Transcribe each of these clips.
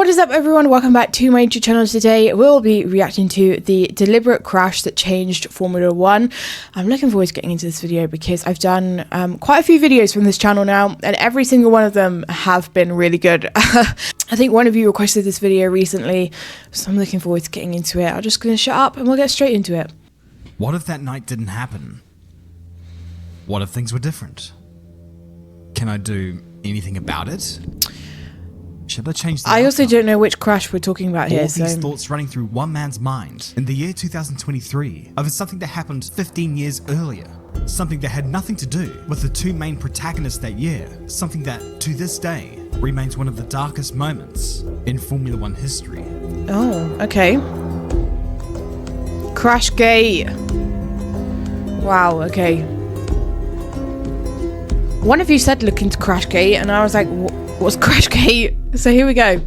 What is up, everyone? Welcome back to my YouTube channel. Today we'll be reacting to the deliberate crash that changed Formula 1. I'm looking forward to getting into this video because I've done quite a few videos from this channel now, and every single one of them have been really good. I think one of you requested this video recently, so I'm looking forward to getting into it. I'm just going to shut up and we'll get straight into it. What if that night didn't happen? What if things were different? Can I do anything about it? Should I change the I also outcome? don't know which crash we're talking about here. All these thoughts running through one man's mind in the year 2023 over something that happened 15 years earlier. Something that had nothing to do with the two main protagonists that year. Something that, to this day, remains one of the darkest moments in Formula 1 history. Oh, okay. Crashgate. Wow, okay. One of you said look into Crashgate, and I was like, what's Crashgate? So here we go.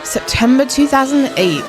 September 2008.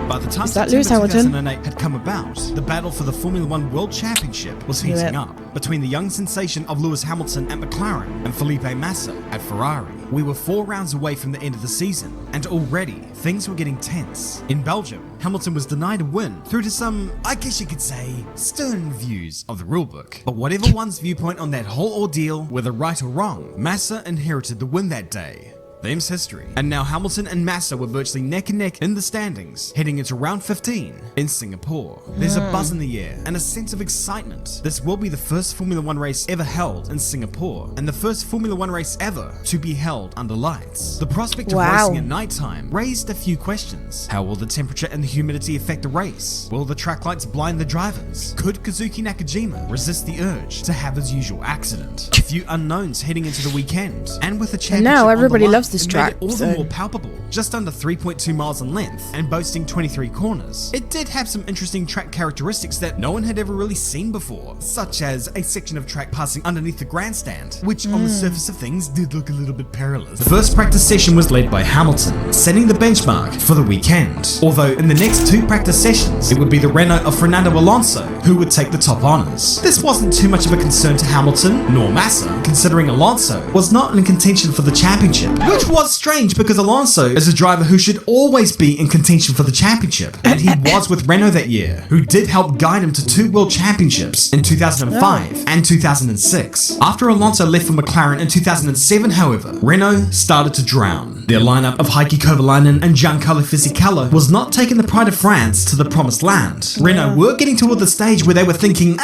By the time Is that September Lewis Hamilton? 2008 had come about, the battle for the Formula 1 World Championship was heating up between the young sensation of Lewis Hamilton at McLaren and Felipe Massa at Ferrari. We were 4 rounds away from the end of the season, and already things were getting tense. In Belgium, Hamilton was denied a win through to some, I guess you could say, stern views of the rulebook. But whatever one's viewpoint on that whole ordeal, whether right or wrong, Massa inherited the win that day. Them's history. And now Hamilton and Massa were virtually neck and neck in the standings, heading into round 15 in Singapore. There's a buzz in the air and a sense of excitement. This will be the first Formula 1 race ever held in Singapore, and the first Formula 1 race ever to be held under lights. The prospect of racing at nighttime raised a few questions. How will the temperature and the humidity affect the race? Will the track lights blind the drivers? Could Kazuki Nakajima resist the urge to have his usual accident? A few unknowns heading into the weekend, and with the championship now everybody on the line, loves this it track, made it all the more palpable. Just under 3.2 miles in length and boasting 23 corners. It did have some interesting track characteristics that no one had ever really seen before, such as a section of track passing underneath the grandstand, which on the surface of things did look a little bit perilous. The first practice session was led by Hamilton, setting the benchmark for the weekend. Although in the next 2 practice sessions, it would be the Renault of Fernando Alonso who would take the top honors. This wasn't too much of a concern to Hamilton nor Massa, considering Alonso was not in contention for the championship, which was strange because Alonso is a driver who should always be in contention for the championship, and he was with Renault that year, who did help guide him to 2 world championships in 2005 and 2006. After Alonso left for McLaren in 2007, however, Renault started to drown. Their lineup of Heikki Kovalainen and Giancarlo Fisichella was not taking the pride of France to the promised land. Renault were getting toward the stage where they were thinking,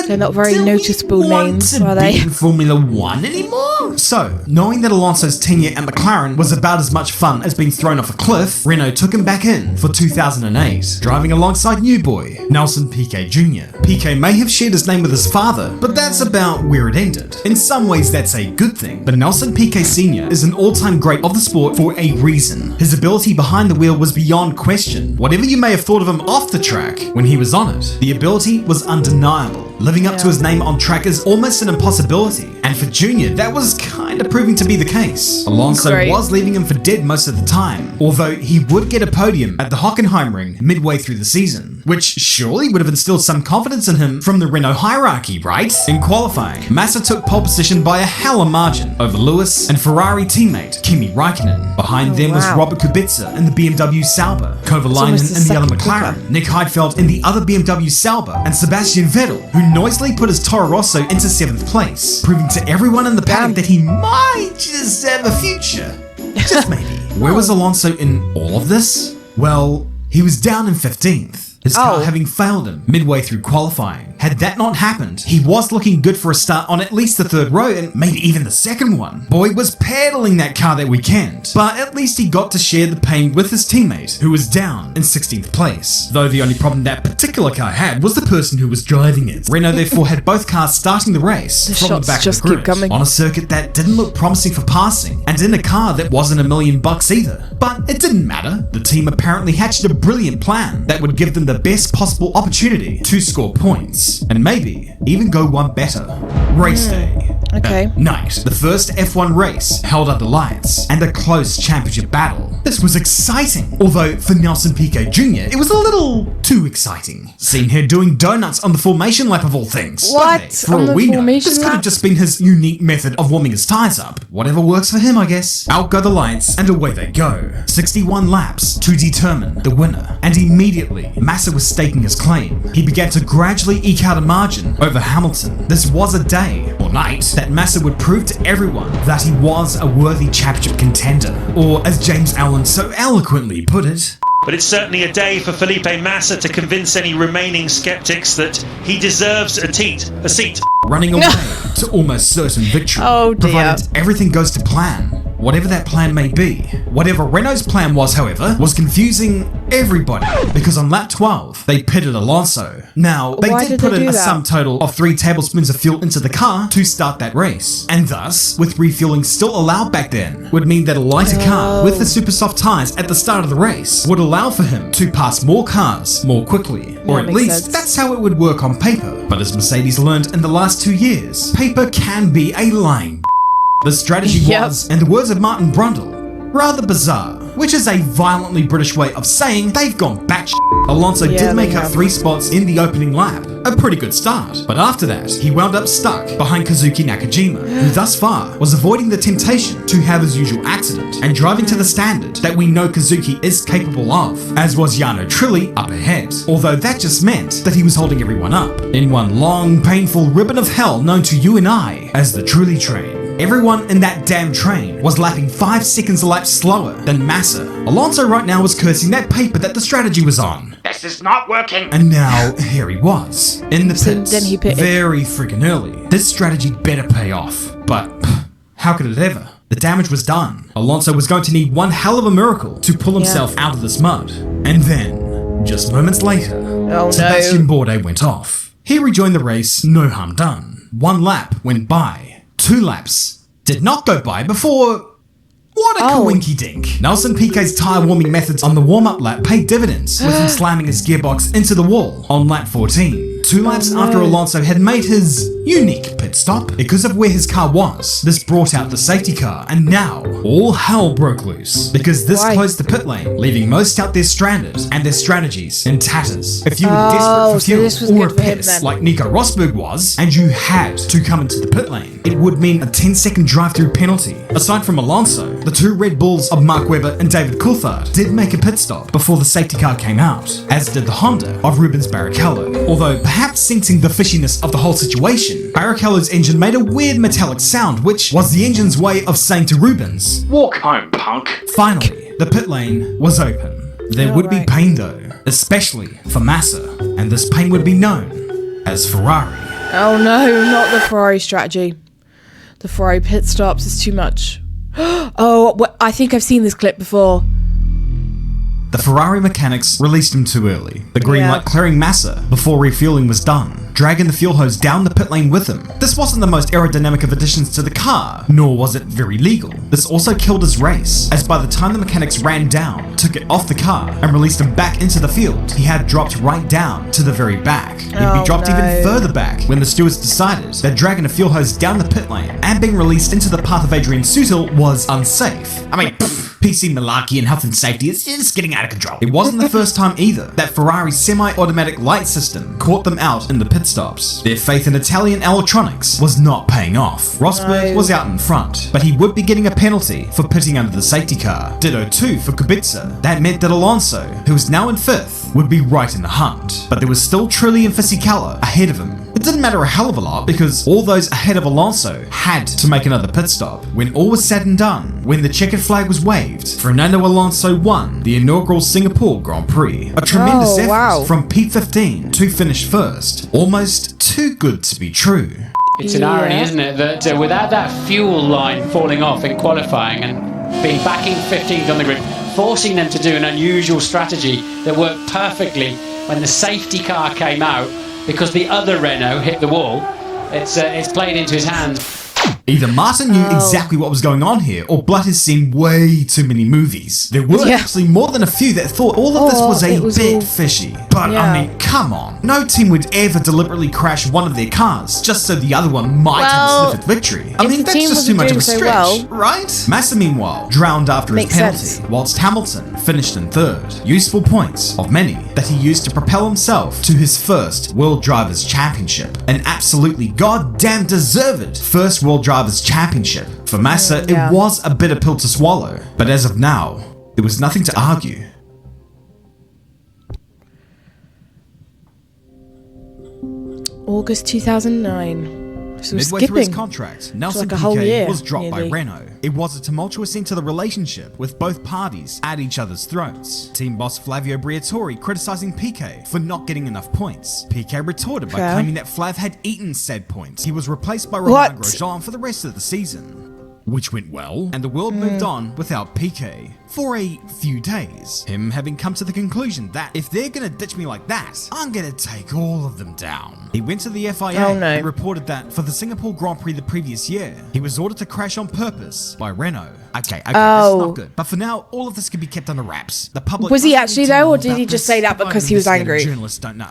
they're not very noticeable names, are they? In Formula 1 anymore? So, knowing that Alonso's tenure at McLaren was about as much fun as being thrown off a cliff, Renault took him back in for 2008, driving alongside new boy, Nelson Piquet Jr. Piquet may have shared his name with his father, but that's about where it ended. In some ways that's a good thing, but Nelson Piquet Sr. is an all-time great of the sport for a reason. His ability behind the wheel was beyond question. Whatever you may have thought of him off the track, when he was on it, the ability was undeniable. Living up to his name on track is almost an impossibility, and for Junior, that was kinda proving to be the case. Alonso was leaving him for dead most of the time, although he would get a podium at the Hockenheimring midway through the season, which surely would have instilled some confidence in him from the Renault hierarchy, right? In qualifying, Massa took pole position by a hella margin over Lewis and Ferrari teammate Kimi Räikkönen. Behind them was Robert Kubica in the BMW Sauber, Kovalainen in the other McLaren, Nick Heidfeld in the other BMW Sauber, and Sebastian Vettel, who noisily put his Toro Rosso into 7th place, proving to everyone in the paddock that he might just have a future. Just maybe. Where was Alonso in all of this? Well, he was down in 15th. His car having failed him midway through qualifying. Had that not happened, he was looking good for a start on at least the 3rd row and maybe even the 2nd one. Boy was pedaling that car that weekend, but at least he got to share the pain with his teammate, who was down in 16th place. Though the only problem that particular car had was the person who was driving it. Renault therefore had both cars starting the race from the back of the grid, on a circuit that didn't look promising for passing, and in a car that wasn't $1 million either. But it didn't matter. The team apparently hatched a brilliant plan that would give them the best possible opportunity to score points, and maybe even go one better. Race day. Okay. Night. The first F1 race held under lights and a close championship battle. This was exciting, although for Nelson Piquet Jr. it was a little too exciting. Seen here doing donuts on the formation lap of all things. What? But hey, for On all the we know, formation this could have lap? just been his unique method of warming his tyres up. Whatever works for him, I guess. Out go the lights and away they go. 61 laps to determine the winner. And immediately, Massa was staking his claim. He began to gradually eke out a margin over Hamilton. This was a day, or night, that Massa would prove to everyone that he was a worthy championship contender. Or as James Allen so eloquently put it, But it's certainly a day for Felipe Massa to convince any remaining skeptics that he deserves a seat. running away to almost certain victory. Oh, dear. Provided everything goes to plan, whatever that plan may be. Whatever Renault's plan was, however, was confusing everybody, because on lap 12, they pitted Alonso. Now, they Why did did put they in do a that? sum total of 3 tablespoons of fuel into the car to start that race. And thus, with refueling still allowed back then, would mean that a lighter car with the super soft tyres at the start of the race would allow for him to pass more cars more quickly. Or at makes least, sense. that's how it would work on paper. But as Mercedes learned in the last 2 years, paper can be a lying. The strategy Yep. was, in the words of Martin Brundle, rather bizarre, which is a violently British way of saying they've gone batshit. Alonso Yeah, did make they up have. 3 spots in the opening lap, a pretty good start. But after that, he wound up stuck behind Kazuki Nakajima, who thus far was avoiding the temptation to have his usual accident and driving to the standard that we know Kazuki is capable of, as was Jarno Trulli up ahead. Although that just meant that he was holding everyone up in one long, painful ribbon of hell known to you and I as the Trulli train. Everyone in that damn train was lapping 5 seconds a lap slower than Massa. Alonso right now was cursing that paper that the strategy was on. This is not working. And now, here he was, in the So pits, then he pitted. very freaking early. This strategy better pay off. But, how could it ever? The damage was done. Alonso was going to need one hell of a miracle to pull himself out of this mud. And then, just moments later, Oh, Sebastian no. Bourdais went off. He rejoined the race, no harm done. 1 lap went by. 2 laps did not go by before... What a Oh. coinky dink. Nelson Piquet's tyre warming methods on the warm-up lap paid dividends, with him slamming his gearbox into the wall on lap 14. 2 laps no. after Alonso had made his unique pit stop, because of where his car was, this brought out the safety car, and now all hell broke loose, because this Why? closed the pit lane, leaving most out there stranded and their strategies in tatters. If you were Oh, desperate for so fuel this was or a good for him piss then. like Nico Rosberg was, and you had to come into the pit lane, it would mean a 10-second drive-through penalty. Aside from Alonso, the 2 Red Bulls of Mark Webber and David Coulthard did make a pit stop before the safety car came out, as did the Honda of Rubens Barrichello. Although perhaps sensing the fishiness of the whole situation, Barrichello's engine made a weird metallic sound, which was the engine's way of saying to Rubens, Walk home, punk. finally, the pit lane was open. There would be Alright. pain though, especially for Massa, and this pain would be known as Ferrari. Oh no, not the Ferrari strategy. The Ferrari pit stops is too much. Oh, I think I've seen this clip before. The Ferrari mechanics released him too early, the green Yeah. light clearing Massa before refueling was done, dragging the fuel hose down the pit lane with him. This wasn't the most aerodynamic of additions to the car, nor was it very legal. This also killed his race, as by the time the mechanics ran down, took it off the car, and released him back into the field, he had dropped right down to the very back. He'd be Oh, dropped no. even further back when the stewards decided that dragging a fuel hose down the pit lane and being released into the path of Adrian Sutil was unsafe. I mean, PC malarkey and health and safety is just getting out of control. It wasn't the first time either that Ferrari's semi-automatic light system caught them out in the pit stops. Their faith in Italian electronics was not paying off. Rosberg No. was out in front, but he would be getting a penalty for pitting under the safety car. Ditto too for Kubica. That meant that Alonso, who was now in 5th, would be right in the hunt. But there was still Trulli and Fisichella ahead of him. It didn't matter a hell of a lot because all those ahead of Alonso had to make another pit stop. When all was said and done, when the checkered flag was waved, Fernando Alonso won the inaugural Singapore Grand Prix. A tremendous effort wow. from P15 to finish first. Almost too good to be true. It's an irony, isn't it, that without that fuel line falling off in qualifying and being backing 15th on the grid, forcing them to do an unusual strategy that worked perfectly when the safety car came out because the other Renault hit the wall, it's played into his hands. Either Martin knew exactly what was going on here, or Blood has seen way too many movies. There were actually more than a few that thought all of this was a bit fishy. But I mean, come on. No team would ever deliberately crash one of their cars just so the other one might have a sniff at victory. I mean, that's just too much of a stretch, right? Massa, meanwhile, drowned after his penalty, whilst Hamilton finished in third. Useful points, of many, that he used to propel himself to his first World Drivers' Championship. An absolutely goddamn deserved first World Drivers' Championship. For Massa, it was a bitter pill to swallow, but as of now, there was nothing to argue. August 2009. So midway through his contract, Nelson like Piquet was dropped by Renault. It was a tumultuous end to the relationship, with both parties at each other's throats. Team boss Flavio Briatore criticizing Piquet for not getting enough points. Piquet retorted by claiming that Flav had eaten said points. He was replaced by Romain Grosjean for the rest of the season, which went well, and the world moved on without Piquet for a few days. Him having come to the conclusion that if they're gonna ditch me like that, I'm gonna take all of them down. He went to the FIA and reported that for the Singapore Grand Prix the previous year, he was ordered to crash on purpose by Renault. Okay, this is not good. But for now, all of this can be kept under wraps. The public was he actually though, or did he just say that because he was angry? Journalists don't know.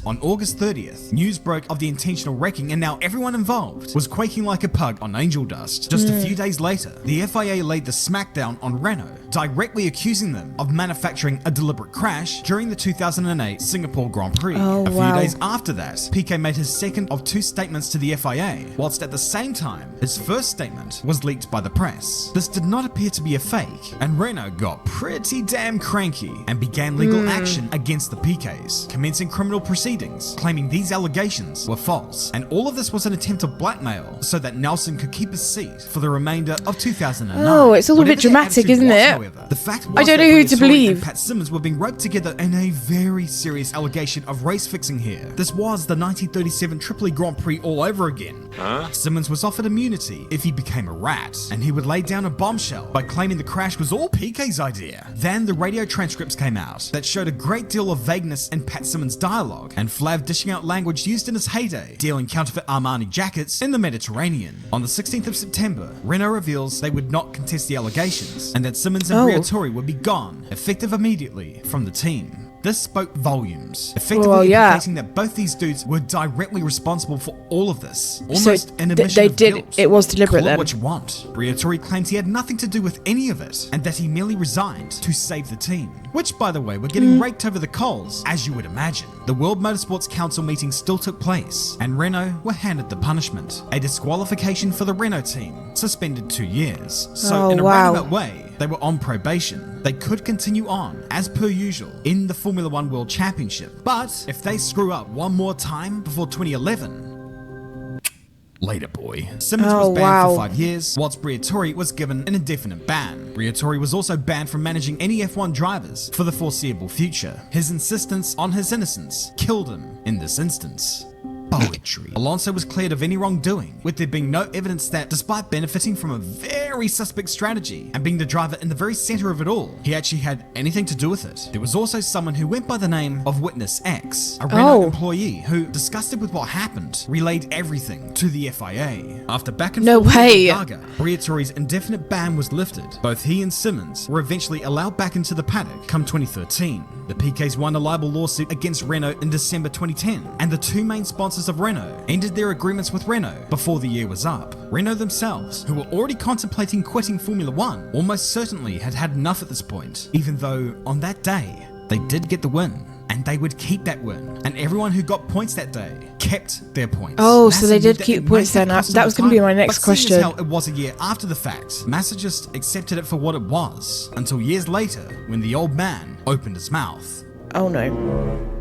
On August 30th, news broke of the intentional wrecking, and now everyone involved was quaking like a pug on angel dust. Just a few days later, the FIA laid the smackdown on Renault, directly accusing them of manufacturing a deliberate crash during the 2008 Singapore Grand Prix. A few days after that, Piquet made his second of two statements to the FIA, whilst at the same time, his first statement was leaked by the press. This did not appear to be a fake, and Renault got pretty damn cranky and began legal action against the Piquets, commencing criminal proceedings, claiming these allegations were false. And all of this was an attempt to blackmail so that Nelson could keep his seat for the remainder of 2009. Oh, it's a little bit dramatic, isn't it? However, the fact was I don't know who to believe. Pat Simmons were being roped together in a very serious allegation of race fixing here. This was the 1937 Tripoli Grand Prix all over again. Simmons was offered immunity if he became a rat, and he would lay down a bombshell by claiming the crash was all Piquet's idea. Then the radio transcripts came out that showed a great deal of vagueness in Pat Simmons' dialogue, and Flav dishing out language used in his heyday, dealing counterfeit Armani jackets in the Mediterranean. On the 16th of September, Renault reveals they would not contest the allegations, and that Simmons and Briatore would be gone, effective immediately, from the team. This spoke volumes, effectively implicating that both these dudes were directly responsible for all of this. Almost an admission of guilt. It was deliberate then. Call it what you want. Briatore claims he had nothing to do with any of it, and that he merely resigned to save the team. Which, by the way, were getting raked over the coals, as you would imagine. The World Motorsports Council meeting still took place, and Renault were handed the punishment. A disqualification for the Renault team, suspended 2 years. So in a roundabout way, they were on probation. They could continue on, as per usual, in the Formula One World Championship. But if they screw up one more time before 2011, later boy. Simmons was banned for 5 years, whilst Briatore was given an indefinite ban. Briatore was also banned from managing any F1 drivers for the foreseeable future. His insistence on his innocence killed him in this instance. Poetry. Alonso was cleared of any wrongdoing, with there being no evidence that, despite benefiting from a very suspect strategy and being the driver in the very center of it all, he actually had anything to do with it. There was also someone who went by the name of Witness X, a Renault employee who, disgusted with what happened, relayed everything to the FIA. After back and forth with Gaga, Briatore's indefinite ban was lifted. Both he and Simmons were eventually allowed back into the paddock come 2013. The Piquets won a libel lawsuit against Renault in December 2010, and the two main sponsors of Renault ended their agreements with Renault before the year was up. Renault themselves, who were already contemplating quitting Formula One, almost certainly had had enough at this point, even though on that day they did get the win. And they would keep that win. And everyone who got points that day kept their points. Oh, Massa, so they did keep points then. That was going to be my next question. How it was a year after the fact, Massa just accepted it for what it was, until years later, when the old man opened his mouth. Oh no.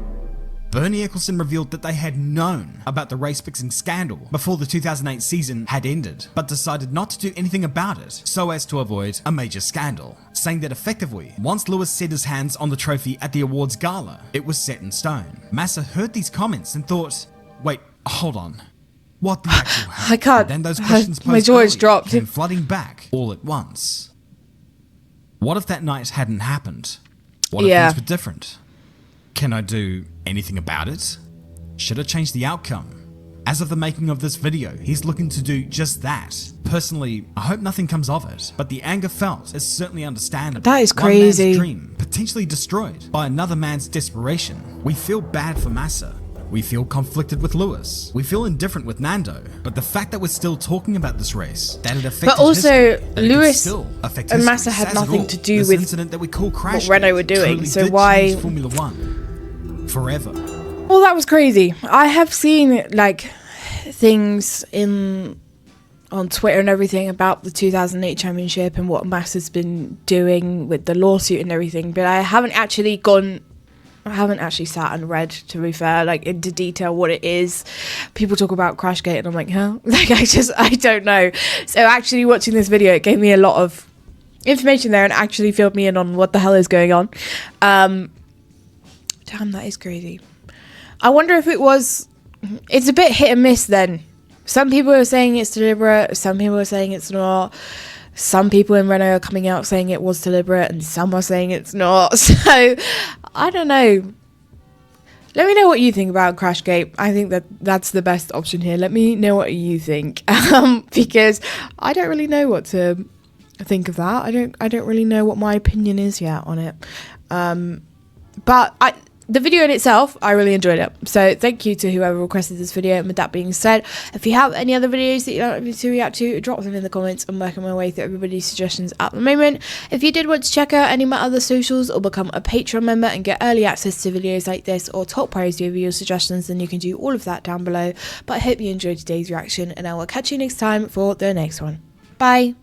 Bernie Ecclestone revealed that they had known about the race fixing scandal before the 2008 season had ended, but decided not to do anything about it so as to avoid a major scandal, saying that effectively, once Lewis set his hands on the trophy at the awards gala, it was set in stone. Massa heard these comments and thought, wait, hold on. What the actual hell? I can't. Then those questions posed my jaw is dropped. Came flooding back all at once. What if that night hadn't happened? What if things were different? Can I do anything about it? Should I change the outcome? As of the making of this video, he's looking to do just that. Personally, I hope nothing comes of it, but the anger felt is certainly understandable. That is crazy. One man's dream potentially destroyed by another man's desperation. We feel bad for Massa. We feel conflicted with Lewis. We feel indifferent with Nando. But the fact that we're still talking about this race, that it affected But also, history, that it could Lewis still affect and history, Massa had says it nothing all. to do This with incident that we call crashgate Renault were doing, totally so did why- change Formula One forever. Well, that was crazy. I have seen like things on Twitter and everything about the 2008 championship and what Massa's been doing with the lawsuit and everything, but I haven't actually sat and read, to be fair, like into detail what it is. People talk about crashgate and I'm like, huh? Like I don't know. So actually watching this video, it gave me a lot of information there and actually filled me in on what the hell is going on. Damn, that is crazy. I wonder if it's a bit hit and miss then. Some people are saying it's deliberate, some people are saying it's not. Some people in Renault are coming out saying it was deliberate, and some are saying it's not. So, I don't know. Let me know what you think about crashgate. I think that's the best option here. Let me know what you think, because I don't really know what to think of that. I don't really know what my opinion is yet on it. But the video in itself, I really enjoyed it. So thank you to whoever requested this video. And with that being said, if you have any other videos that you'd like me to react to, drop them in the comments. I'm working my way through everybody's suggestions at the moment. If you did want to check out any of my other socials or become a Patreon member and get early access to videos like this or top priority video suggestions, then you can do all of that down below. But I hope you enjoyed today's reaction, and I will catch you next time for the next one. Bye.